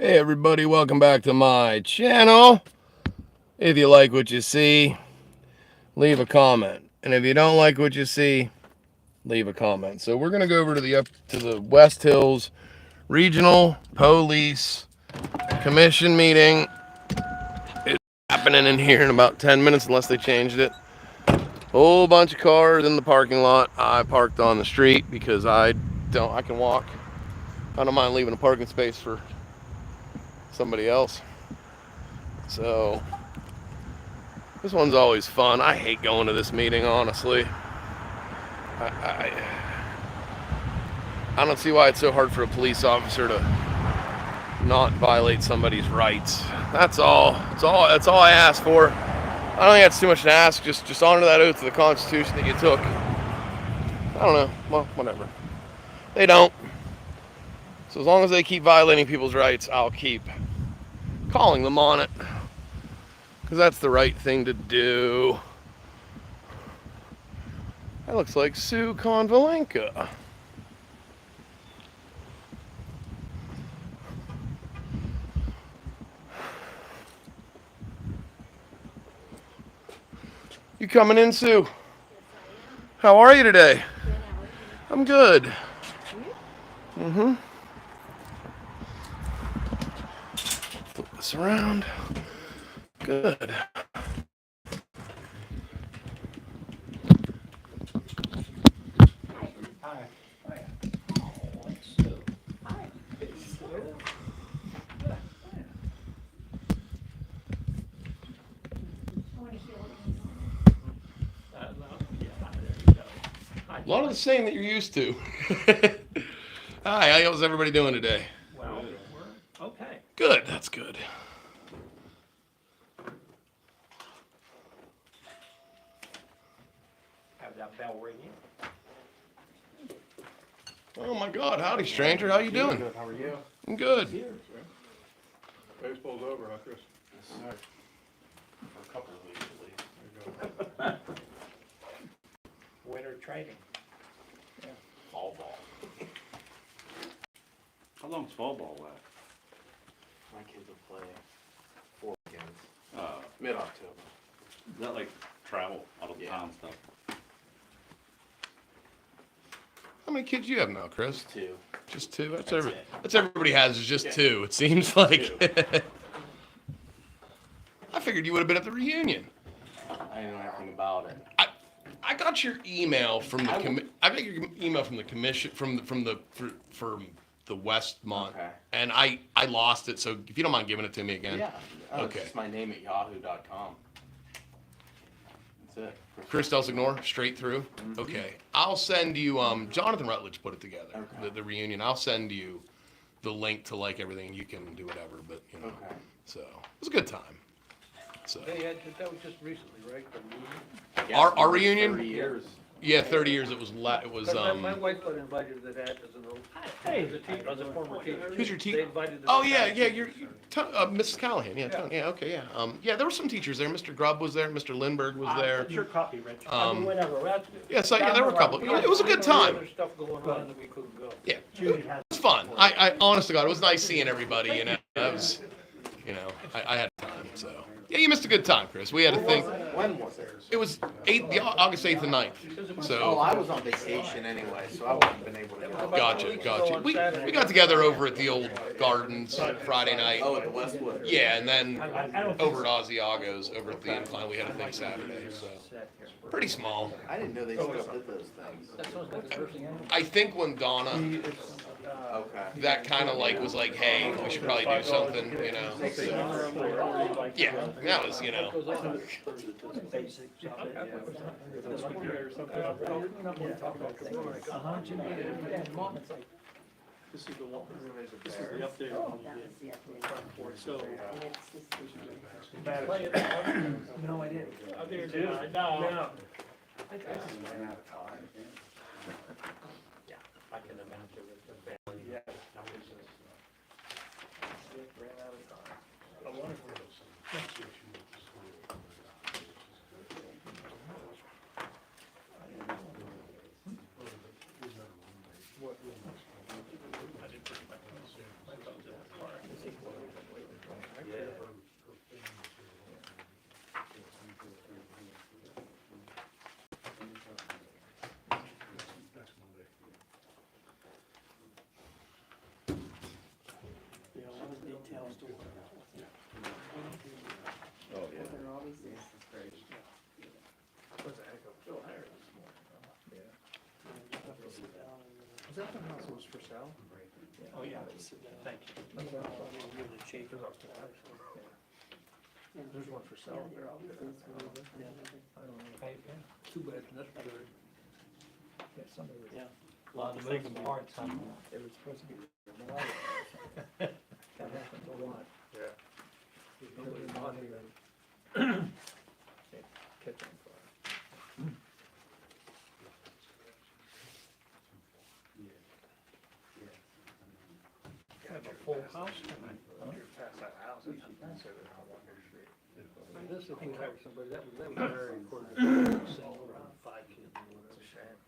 Hey everybody, welcome back to my channel. If you like what you see, leave a comment. And if you don't like what you see, leave a comment. So we're gonna go over to the West Hills Regional Police Commission meeting. It's happening in here in about 10 minutes unless they changed it. Whole bunch of cars in the parking lot. I parked on the street because I can walk. I don't mind leaving a parking space for somebody else. So this one's always fun. I hate going to this meeting, honestly. I don't see why it's so hard for a police officer to not violate somebody's rights. That's all. That's all I ask for. I don't think that's too much to ask. Just honor that oath to the Constitution that you took. I don't know. Well, whatever. They don't. So as long as they keep violating people's rights, I'll keep calling them on it. Because that's the right thing to do. That looks like Sue Konvalenka. You coming in, Sue? How are you today? I'm good. Mm-hmm. Flip this around. Good. Hi. A lot of the same that you're used to. Hi, how's everybody doing today? Well, we're okay. Good, that's good. Have that bell ringing. Oh my God, howdy stranger, how you doing? Good, how are you? I'm good. Baseball's over, huh, Chris? Yes, sir. For a couple of weeks at least. Winter training. Fall ball. How long's fall ball last? My kids will play 4 weekends, Mid-October. Is that like travel out of Yeah. town stuff? How many kids do you have now, Chris? 2. Just two? That's it. That's everybody has is just Yeah. two, it seems like. Two. I figured you would have been at the reunion. I didn't know anything about it. I got your email from the I got your email from the commission from the Westmont, Okay. and I lost it. So if you don't mind giving it to me again. Yeah. Okay. It's just my name at yahoo.com. That's it. Chris Delsignore, straight through. Mm-hmm. Okay, I'll send you. Jonathan Rutledge put it together. Okay. The reunion. I'll send you the link to like everything. You can do whatever, but you know. Okay. So it was a good time. So That was just recently, right? The reunion? Yeah, Our it's been reunion? 30 years. yeah, 30 years. It was My wife got invited to that as an old, as a former teacher. Who's your They teacher? invited the Oh yeah, retired yeah. teachers. Mrs. Callahan. Yeah, yeah. Okay, yeah. Yeah, there were some teachers there. Mr. Grubb was there. Mr. Lindbergh was there. That's your copy, Rich. Whatever, that's. Yeah, so yeah, there were a couple. It was a good time. There's stuff going on that we couldn't go. Yeah, it was fun. I honest to God, it was nice seeing everybody. You know, that was, you know, I had time. So yeah, you missed a good time, Chris. We had a thing. When was it? It was August 8th and 9th. Oh, So I was on vacation anyway, so I wouldn't have been able to go. gotcha. We got together over at the old Gardens Friday night. Oh, at the Westwood. Yeah, and then over at Asiago's over at the Incline we had a thing Saturday. So pretty small. I didn't know they still did those things. I think when Donna, Okay. that kind of like was like, hey, we should probably do something, you know. So, yeah, that was, you know. This is the one, this is the update on the, so. No, I didn't. I did too. No. Yeah, I can imagine with the family. Yeah. Ran out of time. I did pretty much. Oh, yeah. What's the heck of Bill hired this morning, huh? Is that the house that was for sale? Oh, yeah, thank you. There's one for sale there. I don't know. Too bad, that's good. Yeah, somebody was. Yeah, a lot of moving parts, huh? It was supposed to be. That happens a lot. Yeah. Nobody not even. Catch on fire. Kind of a full house tonight. Past that house, it's massive on Wonder Street. This, if you hire somebody, that was very important. Around 5 kids or whatever. Shame.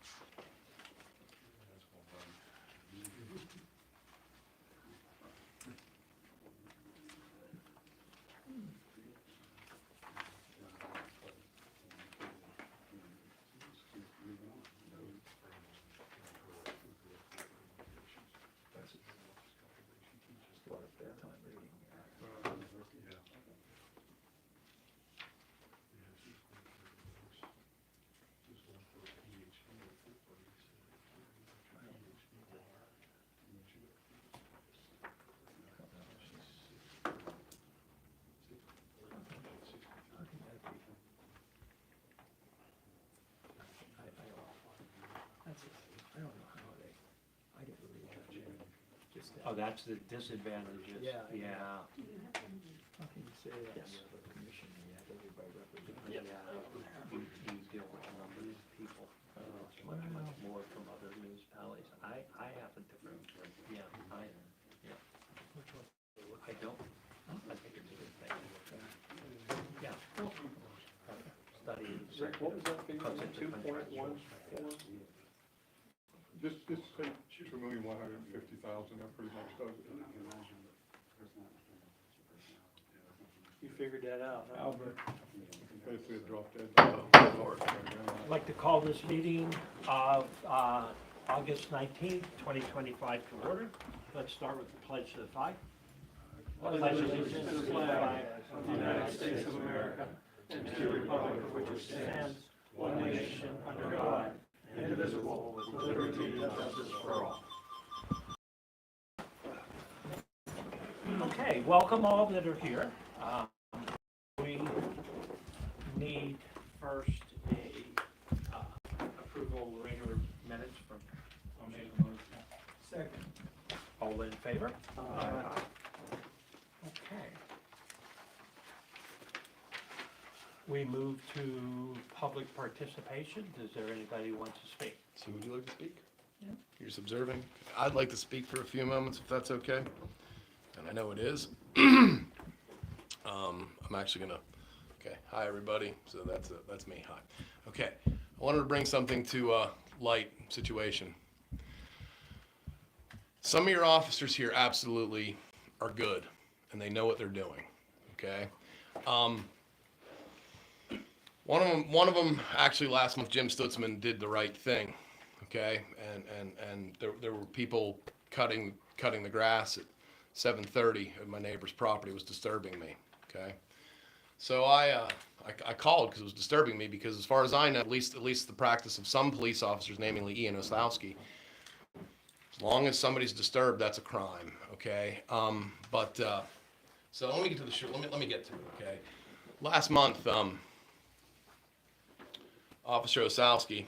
A lot of bedtime reading. I don't know how they, I didn't really touch it. Just that. Oh, that's the disadvantages. Yeah. Yeah. How can you say that? You have a commission, and you have everybody represented. Yeah, you deal with a number of people, much more from other municipalities. I have a different, yeah, Which one? I don't, I think it's a good thing. Yeah. Study. Rick, what was that figure, Because it's a 2.14? Just say 2,150,000, that pretty much does it. You figured that out, huh? Albert. Basically a drop dead. I'd like to call this meeting of August 19th, 2025 to order. Let's start with the pledge to the flag. Pledge allegiance to the flag of the United States of America and to the republic for which it stands, one nation, under God, indivisible, with liberty and justice for all. Okay, welcome all that are here. We need first approval of regular minutes from. I'll make a motion. Second. All in favor? Aye. Okay. We move to public participation. Is there anybody who wants to speak? So would you like to speak? Yeah. You're just observing? I'd like to speak for a few moments, if that's okay. And I know it is. I'm actually gonna, okay, hi everybody. So that's me, hi. Okay, I wanted to bring something to light situation. Some of your officers here absolutely are good, and they know what they're doing, okay? One of them actually last month, Jim Stutzman did the right thing, okay? And there were people cutting the grass at 7:30 at my neighbor's property. It was disturbing me, okay? So I called because it was disturbing me, because as far as I know, at least the practice of some police officers, namely Ian Oslowski, as long as somebody's disturbed, that's a crime, okay? So let me get to the let me get to it, okay? Last month, Officer Oslowski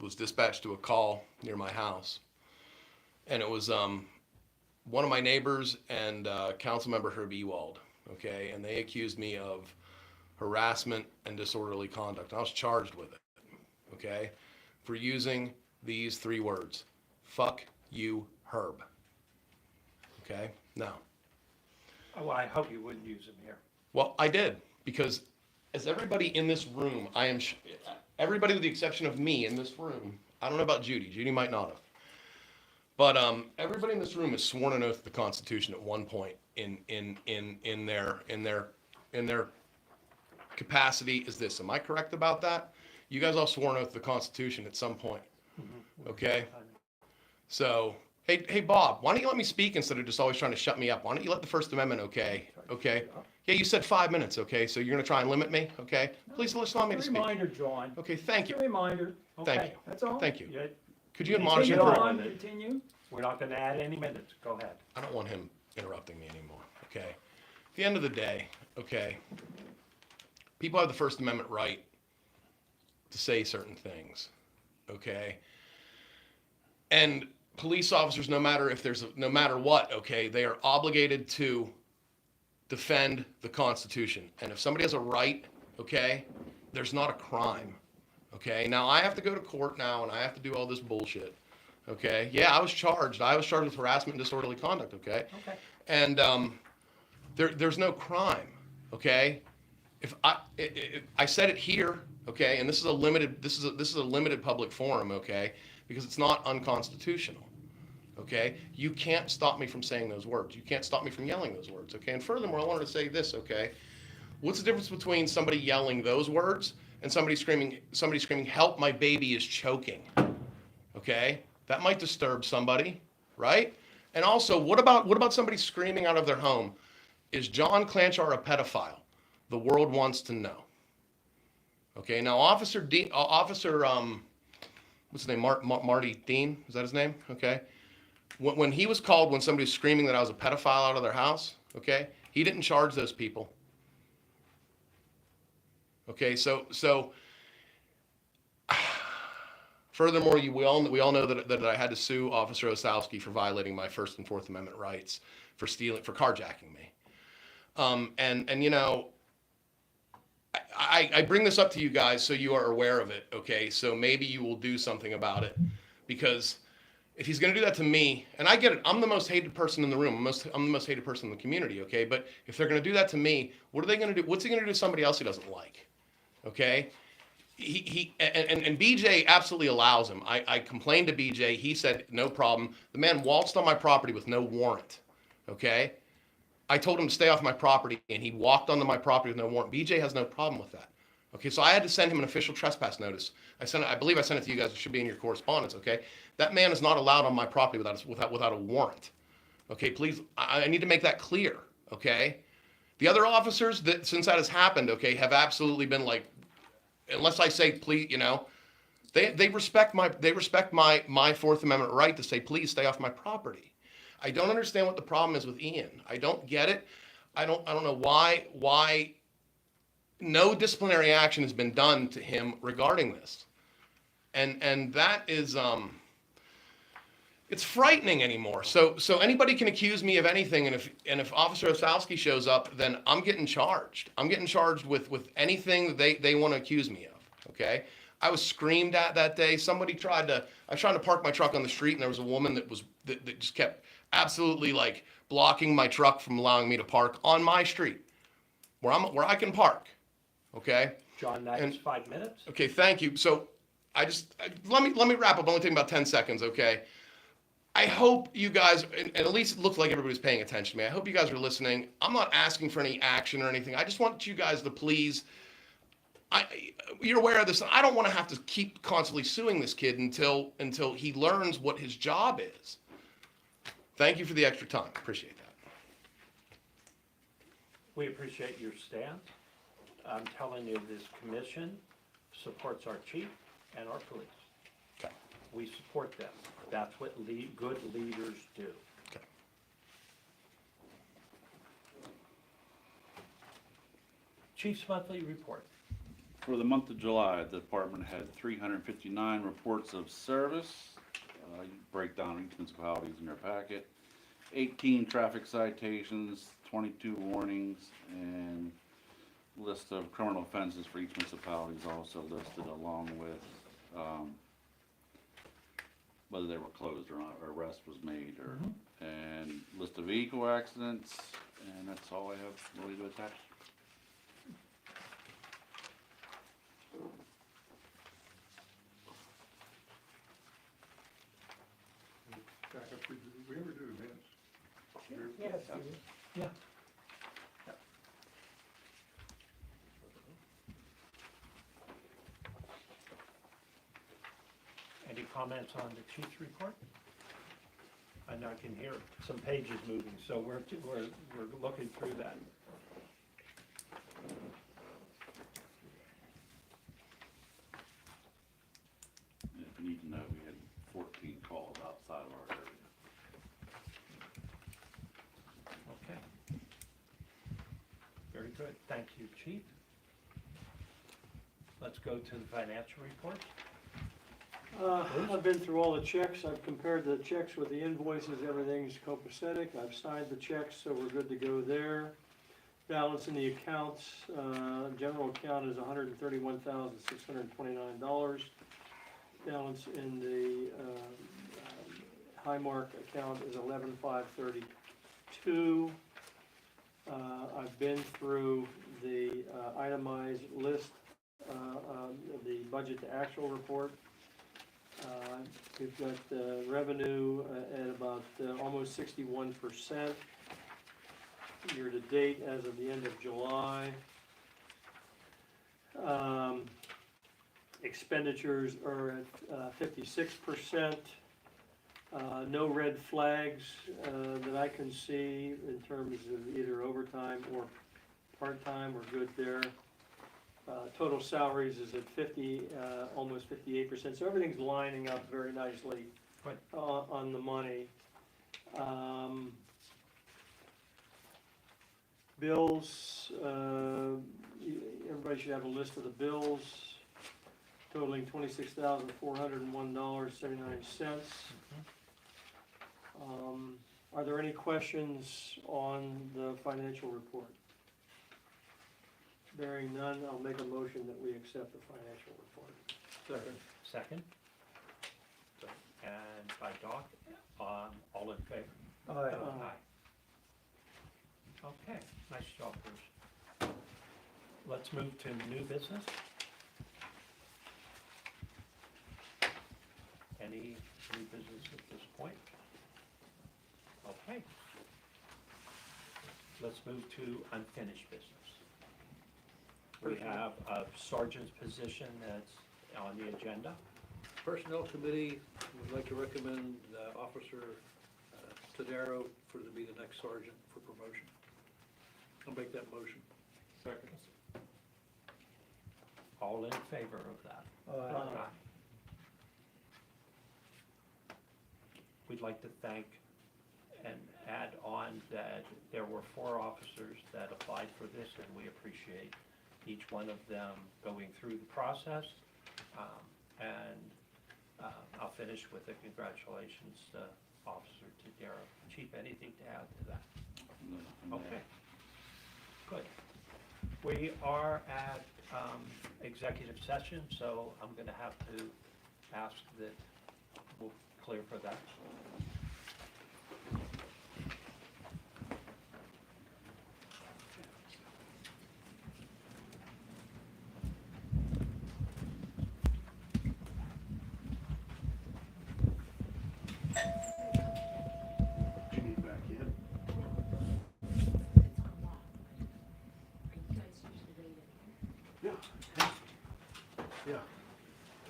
was dispatched to a call near my house, and it was one of my neighbors and Councilmember Herb Ewald, okay? And they accused me of harassment and disorderly conduct. I was charged with it, okay? For using these 3 words: fuck you, Herb. Okay? Now. Oh, well, I hope you wouldn't use them here. Well, I did, because as everybody in this room, everybody with the exception of me in this room, I don't know about Judy. Judy might not have. But everybody in this room has sworn an oath to the Constitution at one point in their capacity is this. Am I correct about that? You guys all swore an oath to the Constitution at some point. Okay? So Hey, Bob, why don't you let me speak instead of just always trying to shut me up? Why don't you let the First Amendment, okay? Okay? Yeah, you said 5 minutes, okay? So you're gonna try and limit me, okay? Please allow me to Just a speak. reminder, John. Okay, thank Just you. a reminder. Thank Okay, you. that's all. Thank you. Yeah. Could you admonish him Continue for? on, continue. We're not gonna add any minutes. Go ahead. I don't want him interrupting me anymore, okay? At the end of the day, okay, people have the First Amendment right to say certain things, okay? And police officers, no matter what, okay, they are obligated to defend the Constitution. And if somebody has a right, okay, there's not a crime, okay? Now, I have to go to court now, and I have to do all this bullshit, okay? Yeah, I was charged. With harassment and disorderly conduct, okay? Okay. And there's no crime, okay? If I said it here, okay, and this is a limited public forum, okay, because it's not unconstitutional, okay? You can't stop me from saying those words. You can't stop me from yelling those words, okay? And furthermore, I wanted to say this, okay? What's the difference between somebody yelling those words and somebody screaming, "Help! My baby is choking"? Okay, that might disturb somebody, right? And also, what about somebody screaming out of their home, "Is John Klanch a pedophile?" The world wants to know. Okay, now Officer what's his name? Marty Dean, is that his name? Okay. When he was called when somebody was screaming that I was a pedophile out of their house, okay, he didn't charge those people. Okay, so furthermore, we all know that I had to sue Officer Osowski for violating my First and Fourth Amendment rights for carjacking me. And you know, I bring this up to you guys so you are aware of it, okay? So maybe you will do something about it, because if he's going to do that to me, and I get it, I'm the most hated person in the room. I'm the most hated person in the community, okay? But if they're going to do that to me, what are they going to do? What's he going to do to somebody else he doesn't like, okay? And BJ absolutely allows him. I complained to BJ. He said, no problem. The man waltzed on my property with no warrant, okay? I told him to stay off my property, and he walked onto my property with no warrant. BJ has no problem with that. Okay, so I had to send him an official trespass notice. I believe I sent it to you guys. It should be in your correspondence, okay? That man is not allowed on my property without a warrant. Okay, please, I need to make that clear, okay? The other officers, that since that has happened, okay, have absolutely been like, unless I say, please, you know, they respect my Fourth Amendment right to say, please stay off my property. I don't understand what the problem is with Ian. I don't get it. I don't know why no disciplinary action has been done to him regarding this. And that is it's frightening anymore. So anybody can accuse me of anything, and if Officer Osowski shows up, then I'm getting charged. I'm getting charged with anything that they want to accuse me of. Okay? I was screamed at that day. I was trying to park my truck on the street, and there was a woman that just kept absolutely like blocking my truck from allowing me to park on my street where I can park. Okay? John, that's 5 minutes. Okay, thank you. So let me wrap up. Only taking about 10 seconds, okay? I hope you guys, and at least it looks like everybody's paying attention to me. I hope you guys are listening. I'm not asking for any action or anything. I just want you guys to please, you're aware of this. I don't want to have to keep constantly suing this kid until he learns what his job is. Thank you for the extra time. Appreciate that. We appreciate your stance. I'm telling you, this commission supports our chief and our police. Okay. We support them. That's what good leaders do. Okay. Chief's monthly report. For the month of July, the department had 359 reports of service. You break down each municipalities in their packet. 18 traffic citations, 22 warnings, and list of criminal offenses for each municipality is also listed, along with whether they were closed or not, or arrest was made, or and list of vehicle accidents, and that's all I have really to attach. Back up, did we ever do events? Yeah. Any comments on the chief's report? and I can hear some pages moving, so we're looking through that. And if you need to know, we had 14 calls outside of our area. Okay. Very good, thank you, Chief. Let's go to the financial report. I've been through all the checks, I've compared the checks with the invoices, everything's copacetic, I've signed the checks, so we're good to go there. Balance in the accounts, general account is $131,629. Balance in the Highmark account is $11,532. I've been through the itemized list, the budget to actual report. We've got revenue at about almost 61% year-to-date as of the end of July. Expenditures are at 56%. No red flags that I can see in terms of either overtime or part-time. We're good there. Total salaries is at 50, almost 58%. So everything's lining up very nicely Right. On the money. Bills, everybody should have a list of the bills totaling $26,401.79. Are there any questions on the financial report? Bearing none, I'll make a motion that we accept the financial report. Second. And by Doc, all in favor? Aye. Okay, nice job, Bruce. Let's move to new business. Any new business at this point? Okay. Let's move to unfinished business. We have a sergeant's position that's on the agenda. Personnel Committee would like to recommend Officer Tadaro to be the next sergeant for promotion. I'll make that motion. Second. All in favor of that? Aye. We'd like to thank and add on that there were 4 officers that applied for this, and we appreciate each one of them going through the process. I'll finish with a congratulations to Officer Tadaro. Chief, anything to add to that? No. Okay, good. We are at executive session, so I'm going to have to ask that we'll clear for that. You need back in? Yeah. Yeah. How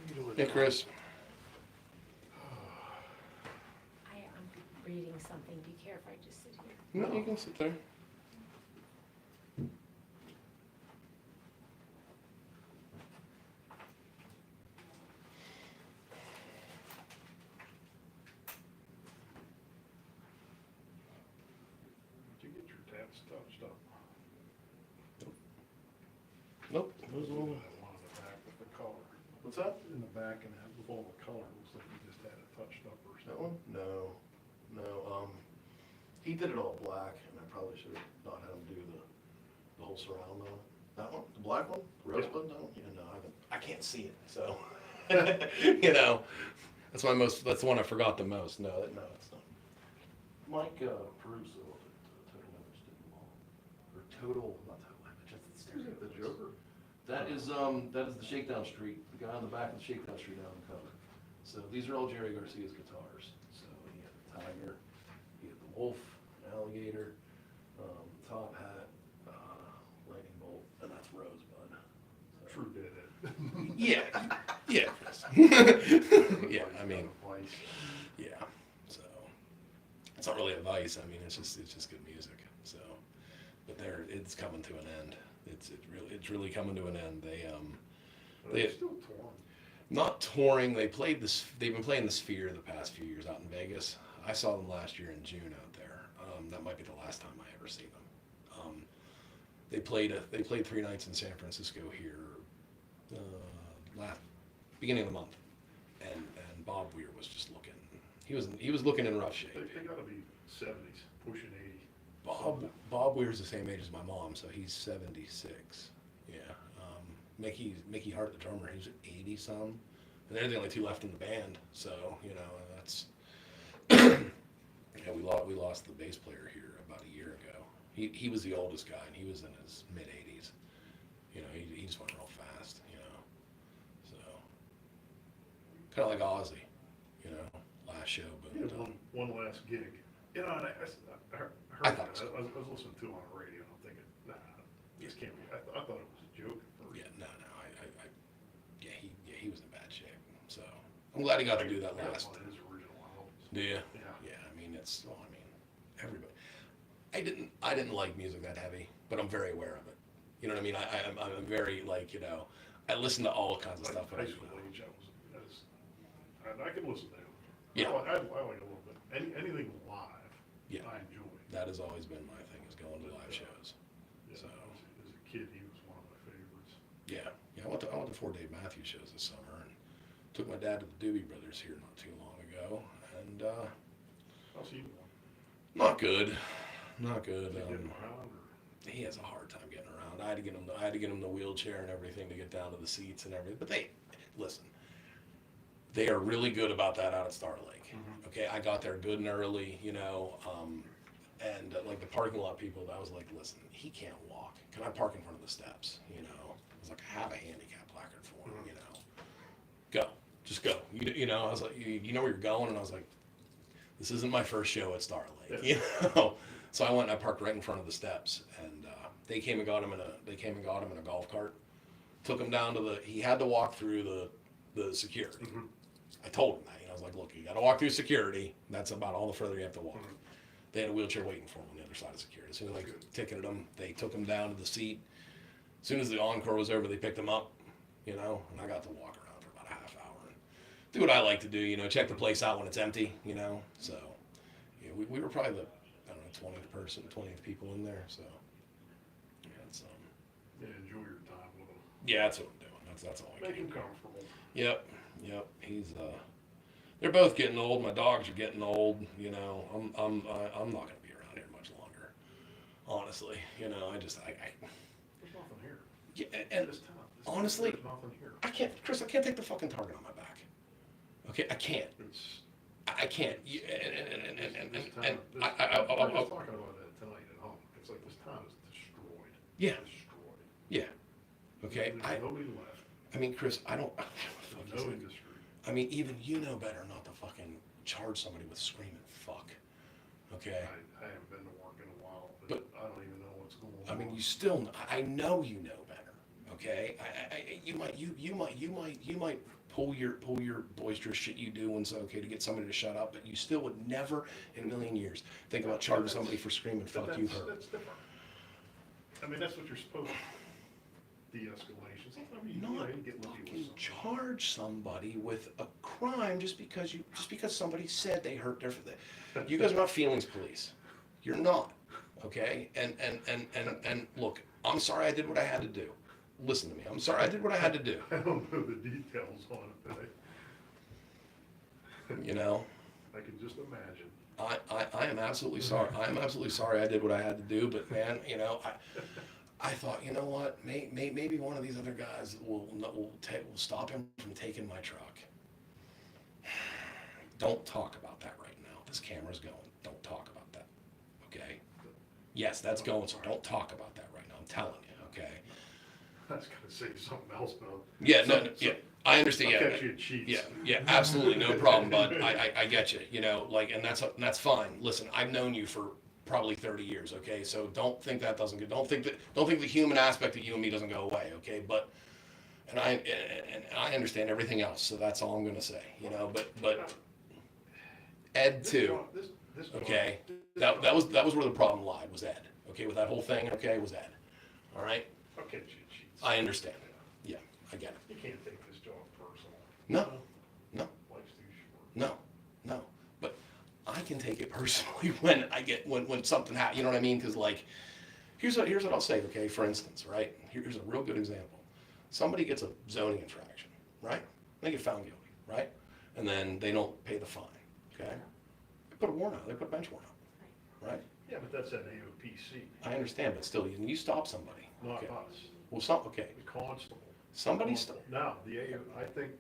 you doing? Hey, Chris. I'm reading something. Do you care if I just sit here? No, you can sit there. Did you get your tabs touched up? Nope. There's a little one in the back with the color. What's that? In the back and with all the color, looks like you just had it touched up or That something. one? No. He did it all black, and I probably should have not had him do the whole surround on it. That one? The black one? The rosebud? That one? Yeah, no, I haven't. I can't see it, so. That's the one I forgot the most. No, it's not. Mike Peruso at Total Image did them all. Or not Total Image, that's the Is it the Joker? That is the Shakedown Street, the guy on the back of the Shakedown Street on the cover. So these are all Jerry Garcia's guitars. So he had the tiger, he had the wolf, alligator, top hat, lightning bolt, and that's rosebud. So, True did it. yeah, yeah, Chris. Yeah, I mean, Twice. yeah. So It's not really advice. I mean, it's just good music. So, but it's coming to an end. It's really coming to an end. They're They still torn. not touring. They've been playing the Sphere the past few years out in Vegas. I saw them last year in June out there. That might be the last time I ever see them. They played 3 nights in San Francisco here last beginning of the month, and Bob Weir was just looking. He was looking in rough shape. They gotta be 70s, pushing 80. Bob Weir's the same age as my mom, so he's 76. Yeah. Mickey Hart, the drummer, he's 80 some, and they're the only 2 left in the band. So that's yeah. We lost the bass player here about a year ago. He was the oldest guy, and he was in his mid 80s. He just went real fast. So kind of like Ozzy. Last show, but He had one last gig. And I heard I that. thought it was I was listening to it on the radio, and I'm thinking, nah, this can't be. I thought it was a joke at first. yeah, no, he was in bad shape. So I'm glad he got to do that I got last. one of his original albums. Do you? Yeah. Yeah, I mean everybody. I didn't like music that heavy, but I'm very aware of it. You know what I mean? I'm very I listen to all kinds of stuff. High school age, I can listen to him. Yeah. I like a little bit. Anything live, Yeah. I enjoy. That has always been my thing, is going to live shows. Yeah, So. as a kid, he was one of my favorites. Yeah. I went to 4 Dave Matthews shows this summer, and took my dad to the Doobie Brothers here not too long ago, and How's he doing? not good. Not good. Is he getting around, or? He has a hard time getting around. I had to get him the wheelchair and everything to get down to the seats and everything. But listen, they are really good about that out at Star Lake. Mhm. Okay, I got there good and early, and like the parking lot people, I was like, listen, he can't walk. Can I park in front of the steps? I was like, I have a handicap placard for him. Go, just go. I was like, you know where you're going, and I was like, this isn't my first show at Star Lake. So I went and I parked right in front of the steps, and they came and got him in a golf cart, took him down to he had to walk through the security. Mhm. I told him that. I was like, look, you got to walk through security. That's about all the further you have to walk. Mhm. They had a wheelchair waiting for him on the other side of security. As soon as I ticketed him, they took him down to the seat. As soon as the encore was over, they picked him up, and I got to walk around for about a half hour and do what I like to do, check the place out when it's empty, So, we were probably the, 20th people in there, so. Yeah, Yeah, enjoy your time with him. yeah, that's what I'm doing. That's all I Make can him do. comfortable. Yep. He's they're both getting old. My dogs are getting old. I'm not gonna be around here much longer. Honestly, I There's nothing here. yeah, and This town. honestly, There's nothing here. I can't take the fucking target on my back. Okay, I can't. I can't. This town, And this, I we were just talking about that tonight at home. It's like this town is destroyed. Yeah. Destroyed. yeah. Okay, There's nobody left. I mean, Chris, I don't. No industry. I mean, even better not to fucking charge somebody with screaming fuck. Okay. I haven't been to work in a while, but But- I don't even know what's going on. I mean, you still. I know you know better. Okay. You might pull your boisterous shit you do when it's okay to get somebody to shut up, but you still would never in a million years think about charging somebody for screaming But fuck you that's, her. that's different. I mean, that's what you're supposed to. De-escalation. Sometimes you Not you get lucky with fucking something. charge somebody with a crime just because somebody said they hurt their. You guys are not feelings police. You're not. Okay. And look, I'm sorry I did what I had to do. Listen to me. I'm sorry I did what I had to do. I don't know the details on it, but I can just imagine. I am absolutely sorry. I am absolutely sorry I did what I had to do. But man, I thought, you know what? Maybe one of these other guys will stop him from taking my truck. Don't talk about that right now. This camera's going. Don't talk about that. Okay? Yes, that's going. So don't talk about that right now. I'm telling you. Okay? I was gonna say something else, but. Yeah. No. Yeah. I understand. I'll Yeah. catch you at cheats. Yeah, absolutely, no problem, bud. I get you. And that's fine. Listen, I've known you for probably 30 years. Okay, so don't think that doesn't go. Don't think the human aspect of you and me doesn't go away. Okay, but and I understand everything else. So that's all I'm gonna say. But Ed This too. job- This dog- okay? this That dog- was where the problem lied, was Ed, okay, with that whole thing, okay, was Ed, all right? Okay, cheat sheets. I understand, yeah, I get it. You can't take this dog personal. No, no, Life's too short. no, but I can take it personally when something happens, you know what I mean? Because like, here's what I'll say, okay, for instance, right? Here's a real good example. Somebody gets a zoning infraction, right? They get found guilty, right? And then they don't pay the fine, okay? They put a warrant out, they put a bench warrant out, right? Yeah, but that's at AOPC, I understand, but still, you stop somebody, not okay? us, Well, okay, the constable. somebody, Now, the I think,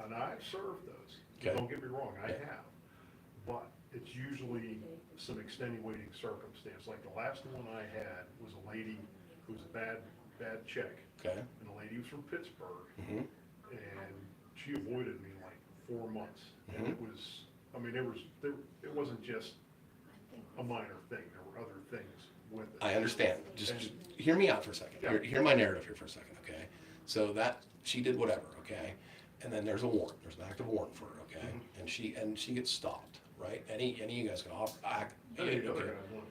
and I've served those, Okay. don't get me wrong, I Yeah. have. But it's usually some extenuating circumstance, like the last one I had was a lady who was a bad check. okay, And the lady was from Pittsburgh, mm-hmm, and she avoided me like 4 months. And it Mhm. was, I mean, it wasn't just a minor thing, there were other things with it. I understand, just hear me out for a second, hear my narrative here for a second, okay? So that, she did whatever, okay? And then there's a warrant, there's an active warrant for her, okay? Mm-hmm. And she gets stopped, right? Any of you guys can act, Any other okay? guy would.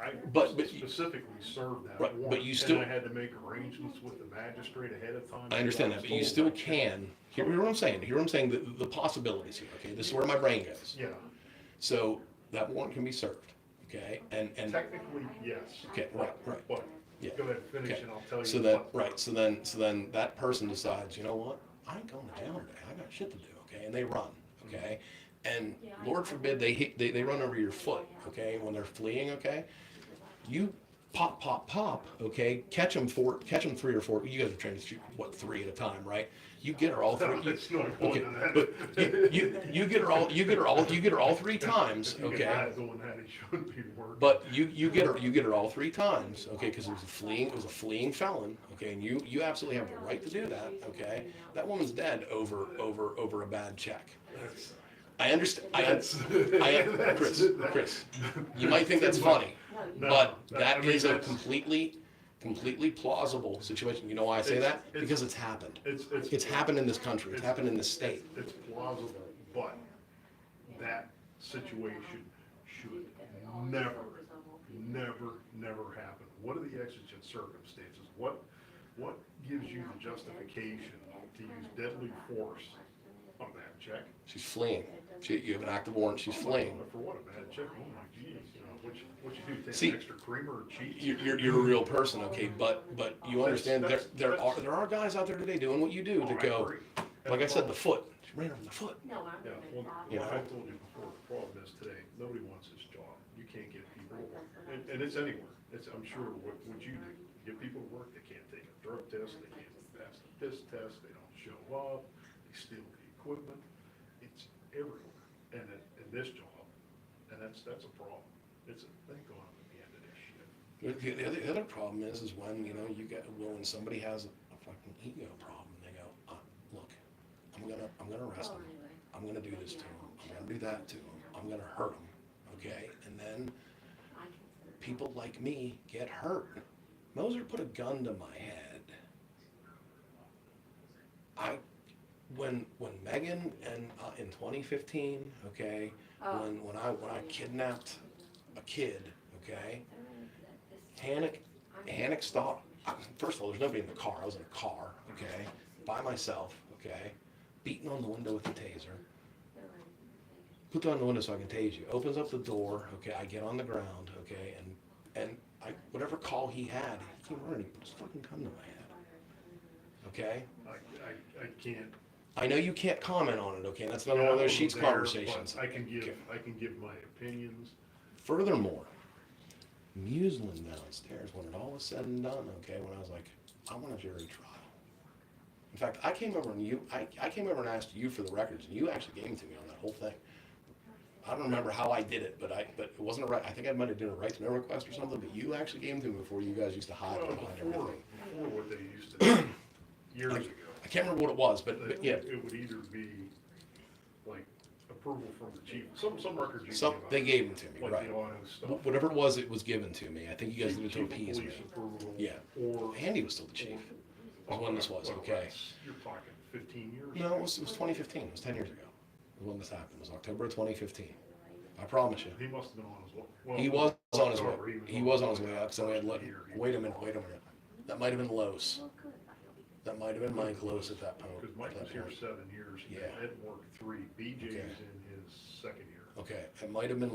I But you- specifically served that Right, but warrant, you still- and I had to make arrangements with the magistrate ahead of time. I understand that, but you still can, hear what I'm saying, the possibilities here, okay? This is where my brain goes. Yeah, So that warrant can be served, okay? And, technically, yes. okay, right, But, yeah. go ahead, finish Okay. and I'll tell you. So that, what- right, so then that person decides, you know what, I ain't going to jail today, I got shit to do, okay, and they run, okay? And Lord forbid they run over your foot, okay, when they're fleeing, okay? You pop, okay, catch them 3 or 4, you guys are trained to shoot, what, 3 at a time, right? You get her all 3, It's not going okay, to that. but you get her all 3 times, If you get okay? that doing that, it shouldn't be working. But you get her all 3 times, okay, because it was a fleeing felon, okay, and you absolutely have the right to do that, okay? That woman's dead over a bad check. That's- I understand, that's- Chris, you might think that's funny, No, but I that mean, is a that's- completely plausible situation. You know why I say that? Because it's happened. It's happened in this country, it's happened in this state. It's plausible, but that situation should never happen. What are the exigent circumstances? What gives you the justification to use deadly force on that check? She's fleeing. You have an active warrant, she's fleeing. For what, a bad check? Oh my geez, you know, what you do, take See, an extra creamer or cheese? You're a real person, okay, but you understand there are guys out there today doing what you do to Oh, I go, agree. like I said, the foot, she ran over the foot. No, I'm Yeah, gonna well, You know. I told you before, the problem is today, nobody wants this job. You can't get people, and it's anywhere. I'm sure what you do, get people to work, they can't take a drug test, they can't pass the piss test, they don't show up, they steal the equipment. It's everywhere, and in this job, and that's a problem. Thank God I'm at the end of this shit. The other problem is when, you know, when somebody has a fucking ego problem, they go, look, I'm gonna arrest him, I'm gonna do this to him, I'm gonna do that to him, I'm gonna hurt him, okay? And then people like me get hurt. Moser put a gun to my head. When Megan and in 2015, okay, when I kidnapped a kid, okay, Hannock stopped. First of all, there's nobody in the car. I was in a car, okay, by myself, okay, beating on the window with a taser. Put that on the window so I can tase you. Opens up the door, okay, I get on the ground, okay, and whatever call he had, he came running, he put his fucking gun to my head, okay? I can't. I know you can't comment on it, okay? That's not Yeah, one of I those wasn't sheets there, conversations. but I can Okay. give my opinions. Furthermore, Muslin downstairs, when it all was said and done, okay, when I was like, I want a jury trial. In fact, I came over and asked you for the records, and you actually gave them to me on that whole thing. I don't remember how I did it, but it wasn't a right. I think I might have done a right to know request or something. But you actually gave them to me before you guys used to hide Well, behind before everything. what they used to do years ago. I can't remember what it was, but yeah, It would either be like approval from the chief, some records you some gave us, they gave them to me, like right? the auto stuff. Whatever it was given to me. I think you guys did it to Chief of appease me. police approval, Yeah. Or. Andy was still the chief. Was when this was, well, okay. that's- You're talking 15 years? No, it was 2015. It was 10 years ago. Was when this happened. It was October of 2015. I promise you. He must have been on his way. Well, He was on his way. October, He was on his way up, so we had let, wait a minute. That might have been Los. That might have been Mike Los at that point. Because Mike was here 7 years, and Yeah. Ed worked 3. BJ's Okay. in his 2nd year. Okay, it might have been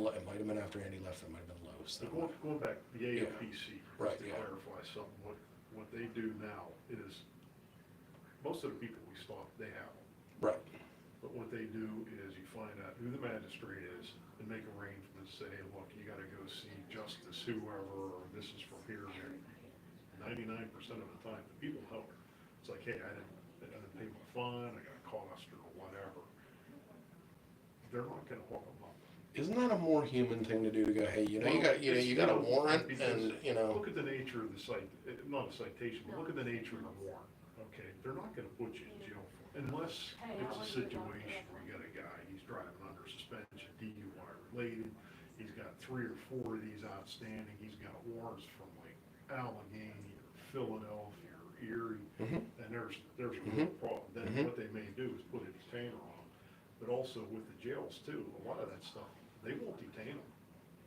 after Andy left, it might have been Los. So going back, the AOPC, Right, just to yeah. clarify something, what they do now is, most of the people we stop, they have them. Right, But what they do is you find out who the magistrate is and make arrangements, say, hey, look, you gotta go see Justice whoever, or this is from here. 99% of the time, the people help. It's like, hey, I didn't pay my fine, I got a cost or whatever. They're not gonna hook them up. isn't that a more human thing to do, to go, hey, you got a warrant, and, Look at the nature of the not a citation, but look at the nature of the warrant, okay? They're not gonna put you in jail for, unless it's a situation where you got a guy, he's driving under suspension, DUI related, he's got 3 or 4 of these outstanding, he's got warrants from like Allegheny or Philadelphia or Erie, and there's a real problem. Then what they may do is put a detainer on them, but also with the jails too, a lot of that stuff, they won't detain them.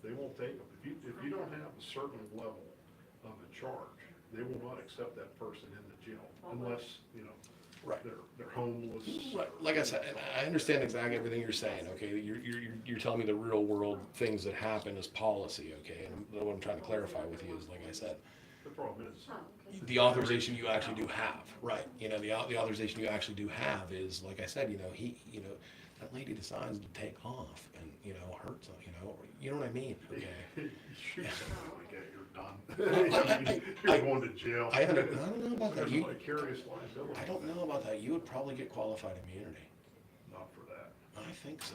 They won't take them. If you don't have a certain level of a charge, they will not accept that person in the jail unless, Right. they're homeless. right, like I said, and I understand exactly everything you're saying, okay? You're telling me the real world things that happen as policy, okay? And what I'm trying to clarify with you is, like I said, The problem is, the authorization you actually do have, right? The authorization you actually do have is, like I said, that lady decides to take off and, hurt some, you know what I mean, okay? you shoot something like that, you're done. You're going to jail. I don't know about that. There's vicarious liability. I don't know about that. You would probably get qualified immunity. Not for that. I think so.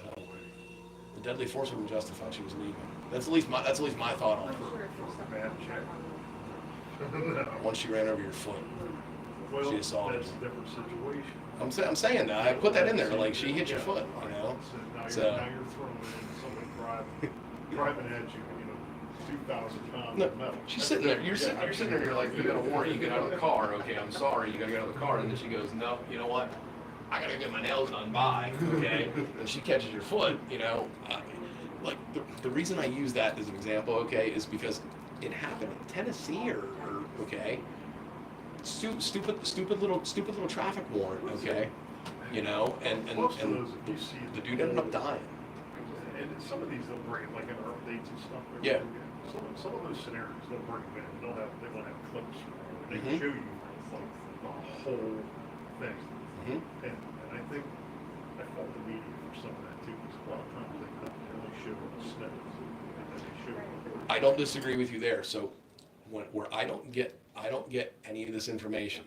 The deadly force wouldn't justify she was leaving. That's at least my thought on it. Bad check. No. Once she ran over your foot, Well, she assaulted that's a you. different situation. I'm saying that. I put that in there. Like, she hit your foot, So So now you're throwing in somebody driving at you, 2,000 pounds no, of metal. she's sitting there. You're sitting there. You're like, you got a warrant. You get out of the car. Okay, I'm sorry. You got to get out of the car. And then she goes, no. You know what? I got to get my nails done. Bye. Okay. And she catches your foot. Like the reason I use that as an example, okay, is because it happened in Tennessee, or okay, stupid little traffic warrant, okay, and Most of those, if you see the dude ended up dying. And some of these they'll bring, like in our updates and stuff. Yeah. Some of those scenarios they'll bring them in. They won't have clips. They Mhm. can show you like the whole thing. Mm-hmm. And I think I fault the media for some of that too. Because a lot of times they only show snippets. And then they show you. I don't disagree with you there. So where I don't get any of this information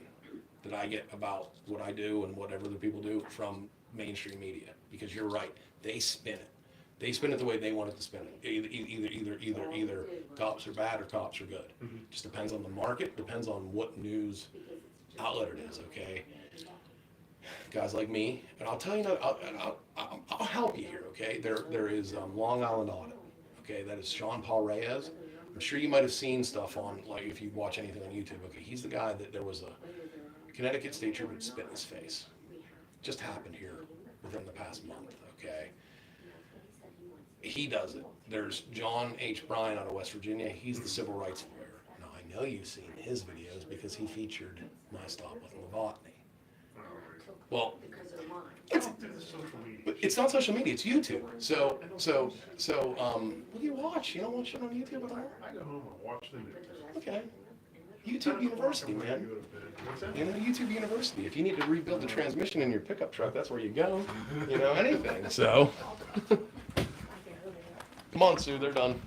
that I get about what I do and what other people do from mainstream media, because you're right, they spin it. They spin it the way they want it to spin it. Either cops are bad or cops are good. Just depends on the market, depends on what news outlet it is. Okay, guys like me, and I'll tell you, I'll help you here. Okay, there is Long Island Audit. Okay, that is Sean Paul Reyes. I'm sure you might have seen stuff on, like, if you watch anything on YouTube. Okay, he's the guy that there was a Connecticut state trooper that spit in his face. Just happened here within the past month. Okay. He does it. There's John H. Bryan out of West Virginia. He's the civil rights lawyer. Now, I know you've seen his videos because he featured my stop with Novotny. Well, it's, but it's not social media. It's YouTube. So, what do you watch? You don't watch it on YouTube at all? I go home and watch the news. Okay. YouTube University, man. What's that? YouTube University. If you need to rebuild the transmission in your pickup truck, that's where you go. Anything. So. Come on, Sue, they're done.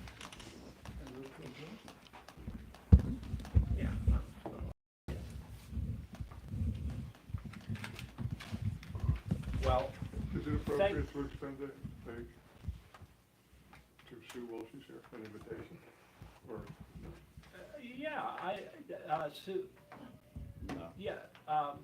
Well, Is it Thank- appropriate to extend that page to Sue while she's here, an invitation? Or, Sue, No, yeah, no?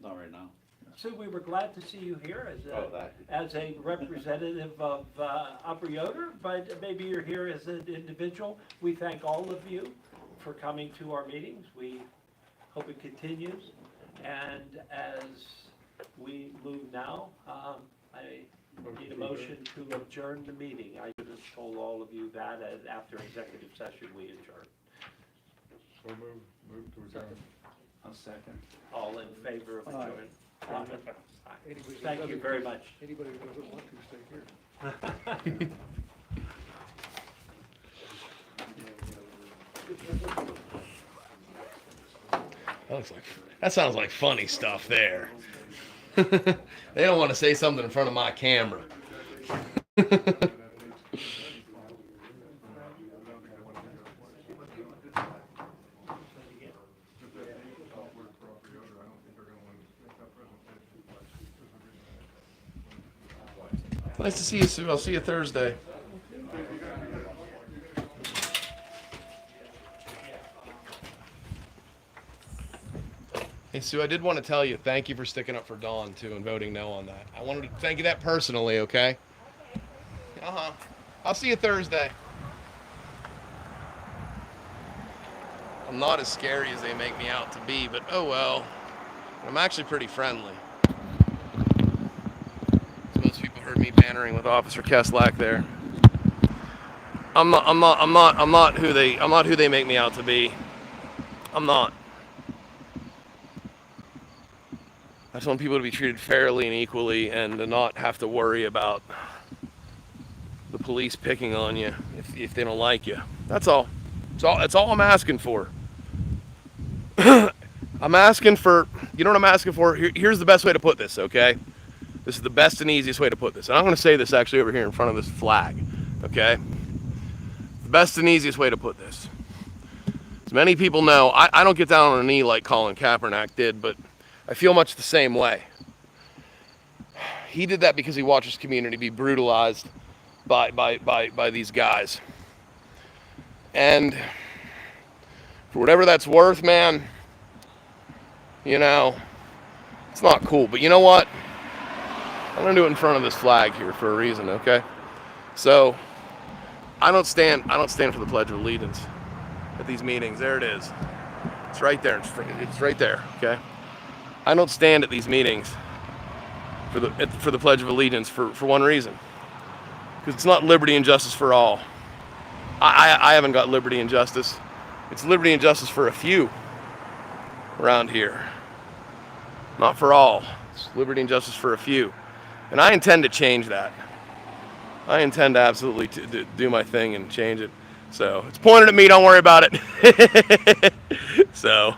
not right now. Sue, we were glad to see you here Oh, that. as a representative of Upper Yoder, but maybe you're here as an individual. We thank all of you for coming to our meetings. We hope it continues. And as we move now, I Need a motion to adjourn the meeting. I should have told all of you that after executive session, we adjourn. So move to adjourn. I'll second. All in favor of Aye. adjourn? Anybody who Thank you doesn't- very much. Anybody who doesn't want to, stay here. That sounds like funny stuff there. They don't want to say something in front of my camera. Nice to see you, Sue. I'll see you Thursday. Hey, Sue, I did want to tell you, thank you for sticking up for Dawn, too, and voting no on that. I wanted to thank you that personally, okay? Uh-huh. I'll see you Thursday. I'm not as scary as they make me out to be, but oh well. I'm actually pretty friendly. So most people heard me bantering with Officer Keslak there. I'm not who they make me out to be. I'm not. I just want people to be treated fairly and equally and to not have to worry about the police picking on you if they don't like you. That's all. That's all I'm asking for. I'm asking for, you know what I'm asking for? Here's the best way to put this, okay? This is the best and easiest way to put this. And I'm going to say this actually over here in front of this flag, okay? The best and easiest way to put this. As many people know, I don't get down on a knee like Colin Kaepernick did, but I feel much the same way. He did that because he watched his community be brutalized by these guys. And for whatever that's worth, man, you know, it's not cool. But you know what? I'm gonna do it in front of this flag here for a reason, okay? So I don't stand for the Pledge of Allegiance at these meetings. There it is. It's right there. It's right there, okay? I don't stand at these meetings for the Pledge of Allegiance for one reason. Because it's not liberty and justice for all. I haven't got liberty and justice. It's liberty and justice for a few around here. Not for all. It's liberty and justice for a few. And I intend to change that. I intend to absolutely to do my thing and change it. So it's pointed at me, don't worry about it. So,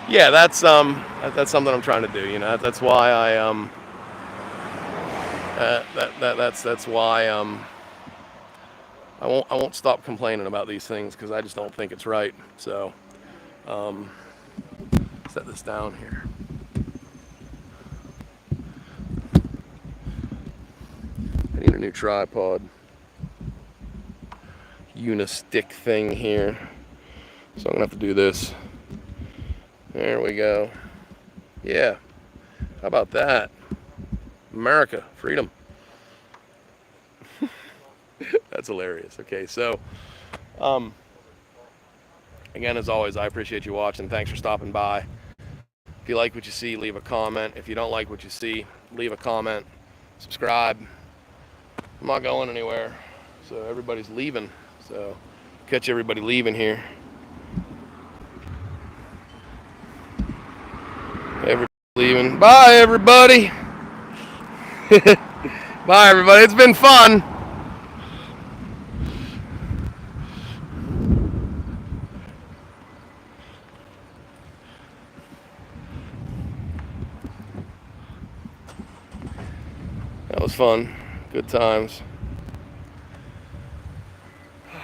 yeah, that's something I'm trying to do. You know, that's why that's why I won't stop complaining about these things because I just don't think it's right. So, set this down here. I need a new tripod. Unistick thing here. So I'm gonna have to do this. There we go. Yeah. How about that? America, freedom. That's hilarious. Okay, so again, as always, I appreciate you watching. Thanks for stopping by. If you like what you see, leave a comment. If you don't like what you see, leave a comment. Subscribe. I'm not going anywhere. So everybody's leaving. So catch everybody leaving here. Everybody leaving. Bye, everybody. Bye, everybody. It's been fun. That was fun. Good times. I'm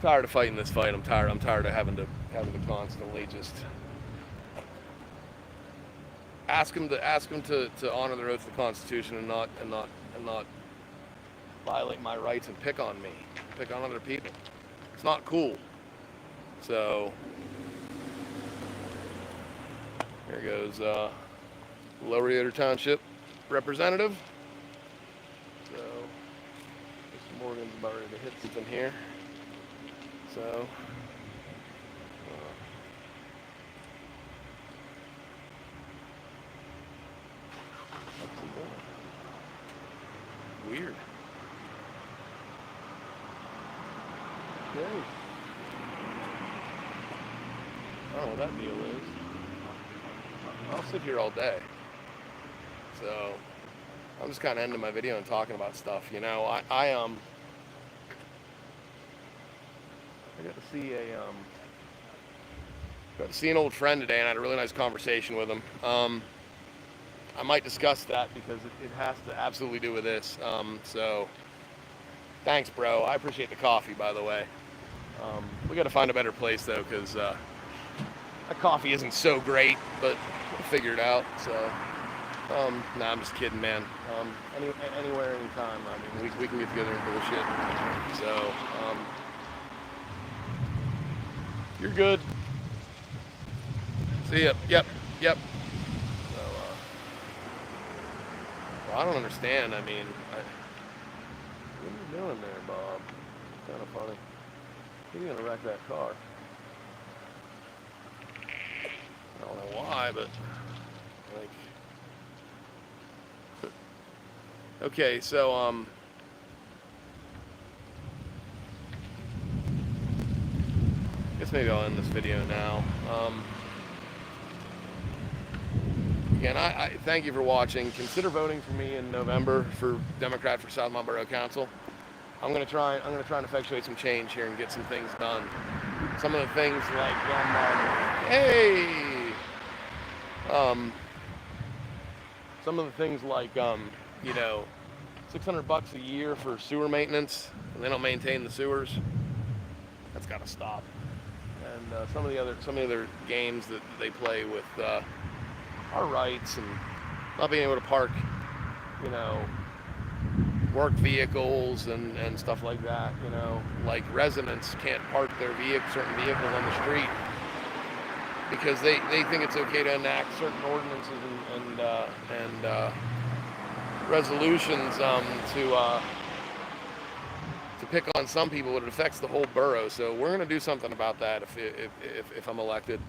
tired of fighting this fight. I'm tired of having to constantly just ask them to honor their oath to the Constitution and not violate my rights and pick on me, pick on other people. It's not cool. So here goes Lower Yoder Township representative. So Mr. Morgan's about ready to hit something here. So I don't know what that deal is. I'll sit here all day. So I'm just kind of ending my video and talking about stuff. You know, I got to see an old friend today, and I had a really nice conversation with him. I might discuss that because it has to absolutely do with this. So thanks, bro. I appreciate the coffee, by the way. We got to find a better place though, because that coffee isn't so great, but we'll figure it out. So, nah, I'm just kidding, man. Anywhere, anytime. I mean, we can get together and bullshit. So, you're good. See ya. Yep. So, well, I don't understand. I mean, what are you doing there, Bob? Kind of funny. You're gonna wreck that car. I don't know why, but like, okay, so I guess maybe I'll end this video now. Again, I thank you for watching. Consider voting for me in November for Democrat for South Mount Borough Council. I'm gonna try and effectuate some change here and get some things done. Some of the things like some of the things like you know, $600 a year for sewer maintenance, and they don't maintain the sewers. That's got to stop. And some of the other games that they play with our rights and not being able to park, you know, work vehicles and stuff like that, you know, like residents can't park their certain vehicles on the street because they think it's okay to enact certain ordinances and resolutions to pick on some people, but it affects the whole borough. So we're going to do something about that if I'm elected.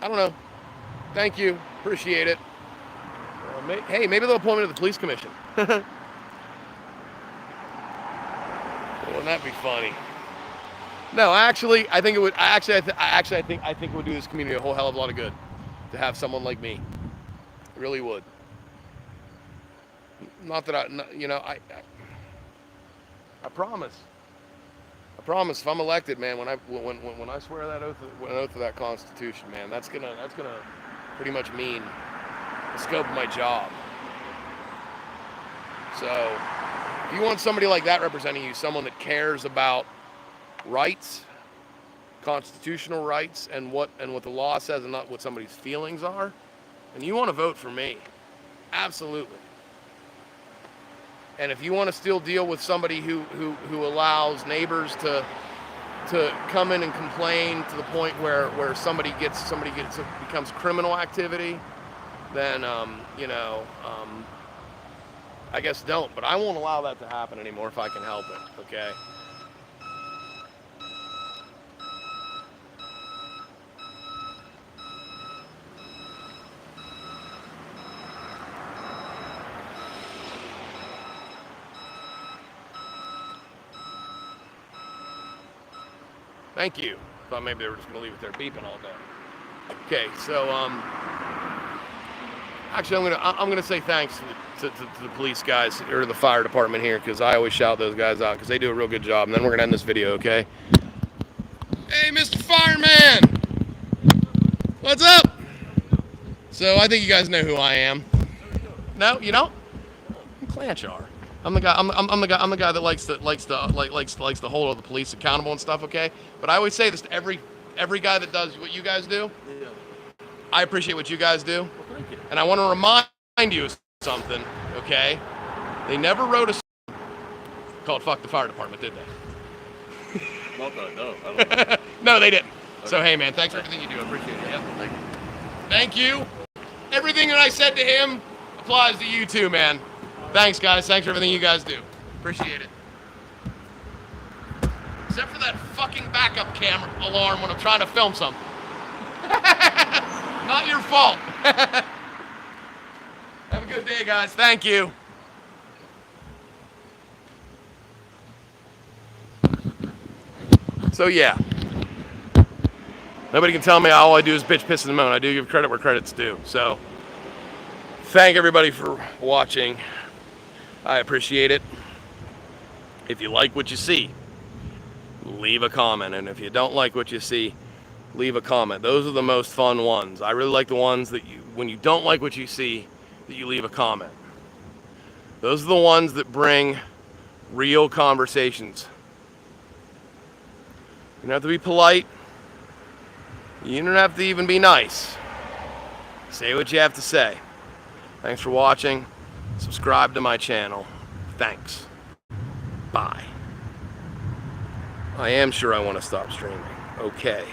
I don't know. Thank you. Appreciate it. Hey, maybe they'll appoint me to the police commission. Wouldn't that be funny? No, actually, I think it would. I think it would do this community a whole hell of a lot of good to have someone like me. It really would. Not that I promise. I promise. If I'm elected, man, when I swear that oath of that Constitution, man, that's gonna pretty much mean the scope of my job. So, if you want somebody like that representing you, someone that cares about rights, constitutional rights, and what the law says, and not what somebody's feelings are, and you want to vote for me, absolutely. And if you want to still deal with somebody who allows neighbors to come in and complain to the point where somebody becomes criminal activity, then I guess don't. But I won't allow that to happen anymore if I can help it. Okay. Thank you. Thought maybe they were just gonna leave it there beeping all day. Okay, so actually I'm gonna say thanks to the police guys or the fire department here, because I always shout those guys out because they do a real good job. And then we're gonna end this video, okay? Hey, Mr. Fireman, what's up? So I think you guys know who I am. No, you don't? I'm Klanch. I'm the guy. I'm the guy that likes to hold all the police accountable and stuff. Okay, but I always say this to every guy that does what you guys do. Yeah. I appreciate what you guys do. Well, thank you. And I want to remind you of something. Okay, they never wrote a song called "Fuck the Fire Department," did they? Not that I know. I don't know. No, they didn't. Okay. So hey, man, thanks for everything you do. I appreciate it. Yep. Thank you. Thank you. Everything that I said to him applies to you too, man. Thanks, guys. Thanks for everything you guys do. Appreciate it. Except for that fucking backup camera alarm when I'm trying to film something. Not your fault. Have a good day, guys. Thank you. So yeah, nobody can tell me all I do is bitch, piss, and moan. I do give credit where credit's due. So thank everybody for watching. I appreciate it. If you like what you see, leave a comment. And if you don't like what you see, leave a comment. Those are the most fun ones. I really like the ones that when you don't like what you see, that you leave a comment. Those are the ones that bring real conversations. You don't have to be polite. You don't have to even be nice. Say what you have to say. Thanks for watching. Subscribe to my channel. Thanks. Bye. I am sure I want to stop streaming. Okay.